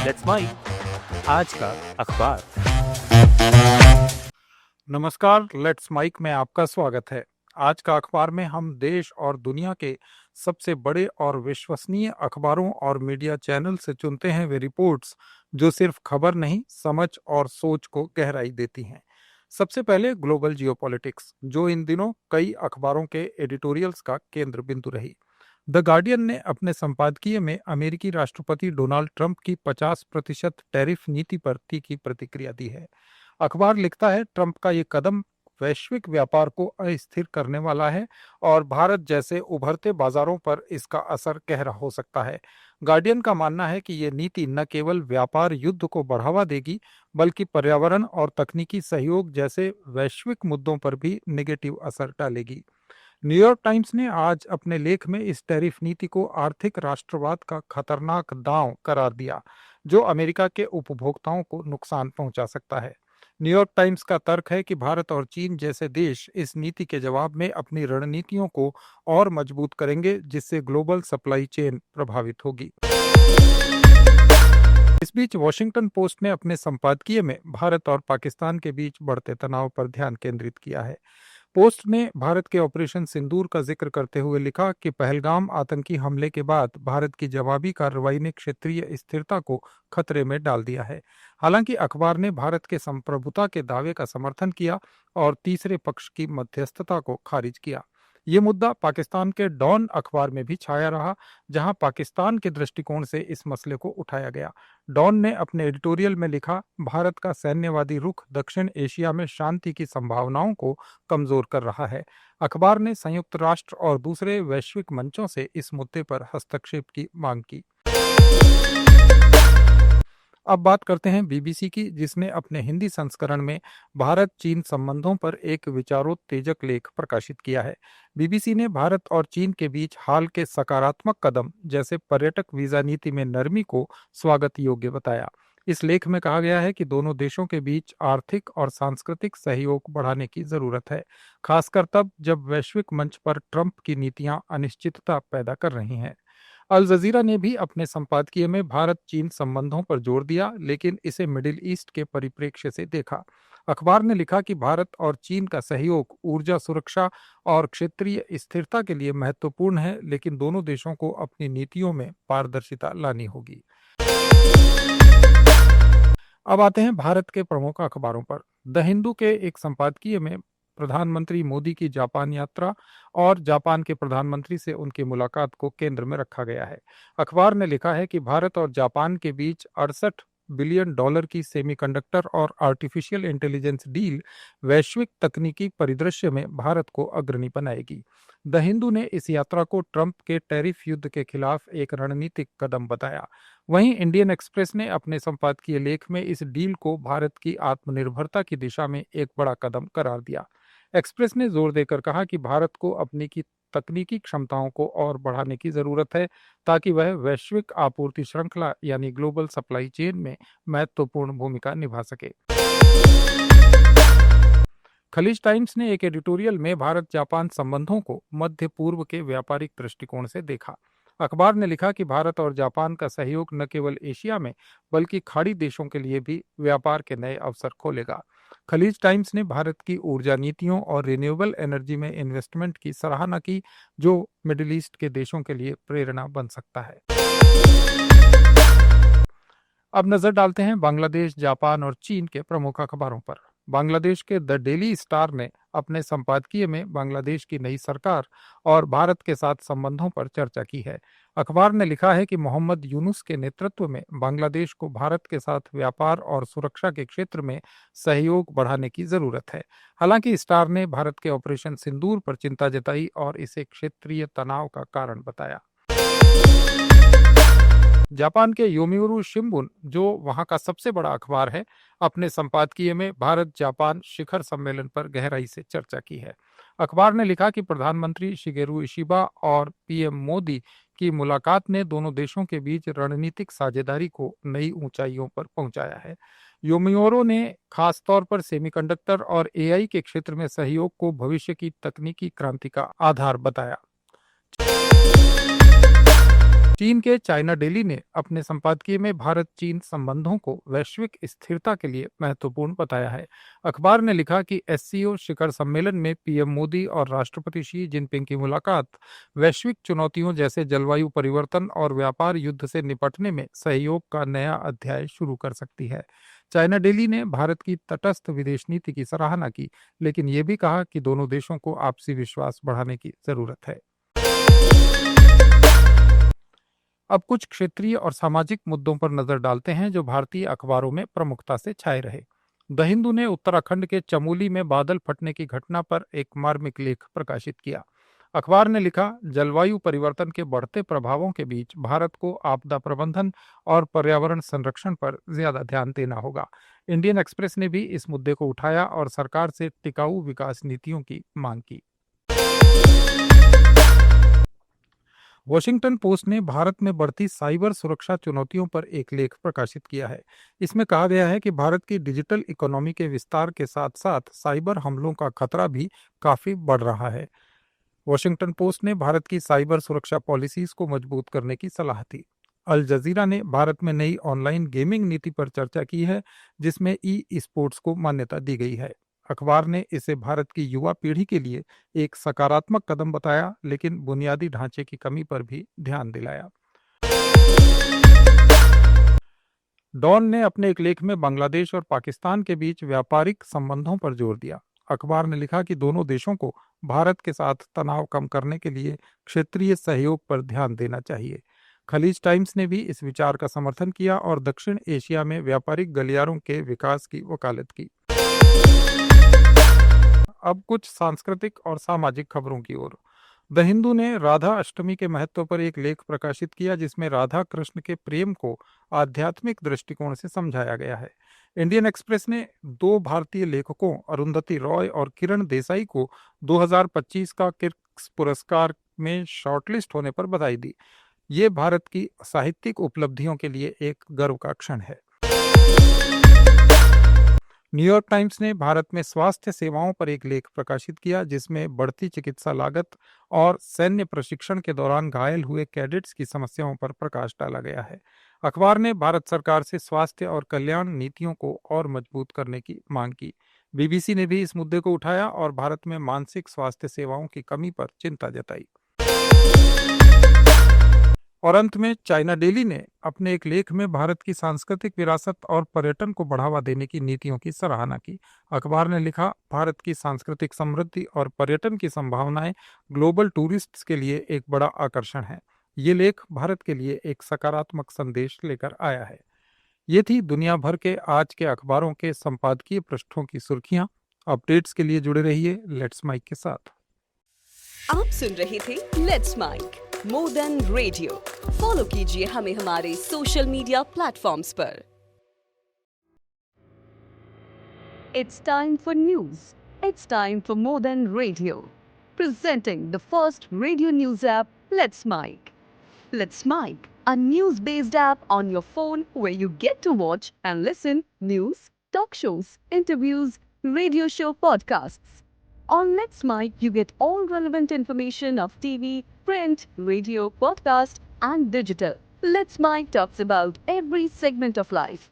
Let's mic आज का अखबार। नमस्कार, लेट्स माइक में आपका स्वागत है। आज का अखबार में हम देश और दुनिया के सबसे बड़े और विश्वसनीय अखबारों और मीडिया चैनल से चुनते हैं वे रिपोर्ट्स जो सिर्फ खबर नहीं, समझ और सोच को गहराई देती हैं। सबसे पहले ग्लोबल जियोपॉलिटिक्स, जो इन दिनों कई अखबारों के एडिटोरियल्स का केंद्र बिंदु रही। द गार्डियन ने अपने संपादकीय में अमेरिकी राष्ट्रपति डोनाल्ड ट्रंप की 50% टैरिफ नीति पर तीखी प्रतिक्रिया दी है। अखबार लिखता है, ट्रंप का ये कदम वैश्विक व्यापार को अस्थिर करने वाला है और भारत जैसे उभरते बाजारों पर इसका असर गहरा हो सकता है। गार्डियन का मानना है कि ये नीति न केवल व्यापार युद्ध को बढ़ावा देगी, बल्कि पर्यावरण और तकनीकी सहयोग जैसे वैश्विक मुद्दों पर भी नेगेटिव असर डालेगी। न्यूयॉर्क टाइम्स ने आज अपने लेख में इस टैरिफ नीति को आर्थिक राष्ट्रवाद का खतरनाक दांव करार दिया, जो अमेरिका के उपभोक्ताओं को नुकसान पहुंचा सकता है। न्यूयॉर्क टाइम्स का तर्क है कि भारत और चीन जैसे देश इस नीति के जवाब में अपनी रणनीतियों को और मजबूत करेंगे, जिससे ग्लोबल सप्लाई चेन प्रभावित होगी। इस बीच वॉशिंगटन पोस्ट ने अपने संपादकीय में भारत और पाकिस्तान के बीच बढ़ते तनाव पर ध्यान केंद्रित किया है। पोस्ट ने भारत के ऑपरेशन सिंदूर का जिक्र करते हुए लिखा कि पहलगाम आतंकी हमले के बाद भारत की जवाबी कार्रवाई ने क्षेत्रीय स्थिरता को खतरे में डाल दिया है। हालांकि अखबार ने भारत के संप्रभुता के दावे का समर्थन किया और तीसरे पक्ष की मध्यस्थता को खारिज किया। ये मुद्दा पाकिस्तान के डॉन अखबार में भी छाया रहा, जहां पाकिस्तान के दृष्टिकोण से इस मसले को उठाया गया। डॉन ने अपने एडिटोरियल में लिखा, भारत का सैन्यवादी रुख दक्षिण एशिया में शांति की संभावनाओं को कमजोर कर रहा है। अखबार ने संयुक्त राष्ट्र और दूसरे वैश्विक मंचों से इस मुद्दे पर हस्तक्षेप की मांग की। अब बात करते हैं बीबीसी की, जिसने अपने हिंदी संस्करण में भारत चीन संबंधों पर एक विचारोत्तेजक लेख प्रकाशित किया है। बीबीसी ने भारत और चीन के बीच हाल के सकारात्मक कदम जैसे पर्यटक वीजा नीति में नरमी को स्वागत योग्य बताया। इस लेख में कहा गया है कि दोनों देशों के बीच आर्थिक और सांस्कृतिक सहयोग बढ़ाने की जरूरत है, खासकर तब जब वैश्विक मंच पर ट्रंप की नीतियां अनिश्चितता पैदा कर रही हैं। अल जजीरा ने भी अपने संपादकीय में भारत चीन संबंधों पर जोर दिया, लेकिन इसे मिडिल ईस्ट के परिप्रेक्ष्य से देखा। अखबार ने लिखा कि भारत और चीन का सहयोग ऊर्जा सुरक्षा और क्षेत्रीय स्थिरता के लिए महत्वपूर्ण है, लेकिन दोनों देशों को अपनी नीतियों में पारदर्शिता लानी होगी। अब आते हैं भारत के प्रमुख अखबारों पर। द हिंदू के एक संपादकीय में प्रधानमंत्री मोदी की जापान यात्रा और जापान के प्रधानमंत्री से उनकी मुलाकात को केंद्र में रखा गया है। अखबार ने लिखा है कि भारत और जापान के बीच $68 बिलियन की सेमीकंडक्टर और आर्टिफिशियल इंटेलिजेंस डील वैश्विक तकनीकी परिदृश्य में भारत को अग्रणी बनाएगी। द हिंदू ने इस यात्रा को ट्रंप के टैरिफ युद्ध के खिलाफ एक रणनीतिक कदम बताया। वहीं इंडियन एक्सप्रेस ने अपने संपादकीय लेख में इस डील को भारत की आत्मनिर्भरता की दिशा में एक बड़ा कदम करार दिया। एक्सप्रेस ने जोर देकर कहा कि भारत को अपनी की तकनीकी क्षमताओं को और बढ़ाने की जरूरत है, ताकि वह वैश्विक आपूर्ति श्रृंखला यानी ग्लोबल सप्लाई चेन में महत्वपूर्ण भूमिका निभा सके। खलीज टाइम्स ने एक एडिटोरियल में भारत जापान संबंधों को मध्य पूर्व के व्यापारिक दृष्टिकोण से देखा। अखबार ने लिखा कि भारत और जापान का सहयोग न केवल एशिया में बल्कि खाड़ी देशों के लिए भी व्यापार के नए अवसर खोलेगा। खलीज टाइम्स ने भारत की ऊर्जा नीतियों और रिन्यूएबल एनर्जी में इन्वेस्टमेंट की सराहना की, जो मिडिल ईस्ट के देशों के लिए प्रेरणा बन सकता है। अब नजर डालते हैं बांग्लादेश, जापान और चीन के प्रमुख अखबारों पर। बांग्लादेश के द डेली स्टार ने अपने संपादकीय में बांग्लादेश की नई सरकार और भारत के साथ संबंधों पर चर्चा की है। अखबार ने लिखा है कि मोहम्मद यूनुस के नेतृत्व में बांग्लादेश को भारत के साथ व्यापार और सुरक्षा के क्षेत्र में सहयोग बढ़ाने की जरूरत है। हालांकि स्टार ने भारत के ऑपरेशन सिंदूर पर चिंता जताई और इसे क्षेत्रीय तनाव का कारण बताया। जापान के योमिउरु शिम्बुन, जो वहां का सबसे बड़ा अखबार है, अपने संपादकीय में भारत जापान शिखर सम्मेलन पर गहराई से चर्चा की है। अखबार ने लिखा कि प्रधानमंत्री शिगेरू इशिबा और पीएम मोदी की मुलाकात ने दोनों देशों के बीच रणनीतिक साझेदारी को नई ऊंचाइयों पर पहुंचाया है। योमिउरु ने खासतौर पर सेमीकंडक्टर और एआई के क्षेत्र में सहयोग को भविष्य की तकनीकी क्रांति का आधार बताया। चीन के चाइना डेली ने अपने संपादकीय में भारत चीन संबंधों को वैश्विक स्थिरता के लिए महत्वपूर्ण बताया है। अखबार ने लिखा कि एससीओ शिखर सम्मेलन में पीएम मोदी और राष्ट्रपति शी जिनपिंग की मुलाकात वैश्विक चुनौतियों जैसे जलवायु परिवर्तन और व्यापार युद्ध से निपटने में सहयोग का नया अध्याय शुरू कर सकती है। चाइना डेली ने भारत की तटस्थ विदेश नीति की सराहना की, लेकिन ये भी कहा कि दोनों देशों को आपसी विश्वास बढ़ाने की जरूरत है। अब कुछ क्षेत्रीय और सामाजिक मुद्दों पर नजर डालते हैं जो भारतीय अखबारों में प्रमुखता से छाए रहे। द हिंदू ने उत्तराखंड के चमोली में बादल फटने की घटना पर एक मार्मिक लेख प्रकाशित किया। अखबार ने लिखा, जलवायु परिवर्तन के बढ़ते प्रभावों के बीच भारत को आपदा प्रबंधन और पर्यावरण संरक्षण पर ज्यादा ध्यान देना होगा। इंडियन एक्सप्रेस ने भी इस मुद्दे को उठाया और सरकार से टिकाऊ विकास नीतियों की मांग की। वॉशिंगटन पोस्ट ने भारत में बढ़ती साइबर सुरक्षा चुनौतियों पर एक लेख प्रकाशित किया है। इसमें कहा गया है कि भारत की डिजिटल इकोनॉमी के विस्तार के साथ साथ साइबर हमलों का खतरा भी काफी बढ़ रहा है। वॉशिंगटन पोस्ट ने भारत की साइबर सुरक्षा पॉलिसीज को मजबूत करने की सलाह दी। अल जजीरा ने भारत में नई ऑनलाइन गेमिंग नीति पर चर्चा की है, जिसमें ई स्पोर्ट्स को मान्यता दी गई है। अखबार ने इसे भारत की युवा पीढ़ी के लिए एक सकारात्मक कदम बताया, लेकिन बुनियादी ढांचे की कमी पर भी ध्यान दिलाया। डॉन ने अपने एक लेख में बांग्लादेश और पाकिस्तान के बीच व्यापारिक संबंधों पर जोर दिया। अखबार ने लिखा कि दोनों देशों को भारत के साथ तनाव कम करने के लिए क्षेत्रीय सहयोग पर ध्यान देना चाहिए। खलीज टाइम्स ने भी इस विचार का समर्थन किया और दक्षिण एशिया में व्यापारिक गलियारों के विकास की वकालत की। अब कुछ सांस्कृतिक और सामाजिक खबरों की ओर। द हिंदू ने राधा अष्टमी के महत्व पर एक लेख प्रकाशित किया, जिसमें राधा कृष्ण के प्रेम को आध्यात्मिक दृष्टिकोण से समझाया गया है। इंडियन एक्सप्रेस ने दो भारतीय लेखकों अरुंधति रॉय और किरण देसाई को 2025 का किर्क्स पुरस्कार में शॉर्टलिस्ट होने पर बधाई दी। ये भारत की साहित्यिक उपलब्धियों के लिए एक गर्व का क्षण है। न्यूयॉर्क टाइम्स ने भारत में स्वास्थ्य सेवाओं पर एक लेख प्रकाशित किया, जिसमें बढ़ती चिकित्सा लागत और सैन्य प्रशिक्षण के दौरान घायल हुए कैडेट्स की समस्याओं पर प्रकाश डाला गया है। अखबार ने भारत सरकार से स्वास्थ्य और कल्याण नीतियों को और मजबूत करने की मांग की। बीबीसी ने भी इस मुद्दे को उठाया और भारत में मानसिक स्वास्थ्य सेवाओं की कमी पर चिंता जताई। और अंत में चाइना डेली ने अपने एक लेख में भारत की सांस्कृतिक विरासत और पर्यटन को बढ़ावा देने की नीतियों की सराहना की। अखबार ने लिखा, भारत की सांस्कृतिक समृद्धि और पर्यटन की संभावनाएं ग्लोबल टूरिस्ट्स के लिए एक बड़ा आकर्षण है। ये लेख भारत के लिए एक सकारात्मक संदेश लेकर आया है। ये थी दुनिया भर के आज के अखबारों के संपादकीय पृष्ठों की सुर्खियां। अपडेट्स के लिए जुड़े रहिए लेट्स माइक के साथ। आप सुन रहे थे let's mic more than radio. Follow कीजिए हमें हमारे सोशल मीडिया प्लेटफॉर्म्स पर। It's time for news. It's time for more than radio. Presenting the first radio news app, Let's Mike. Let's Mike, a news-based app on your phone where you get to watch and listen news, talk shows, interviews, radio show podcasts. On Let's Mike, you get all relevant information of TV, print, radio, podcast, and digital. Let's Mike talks about every segment of life.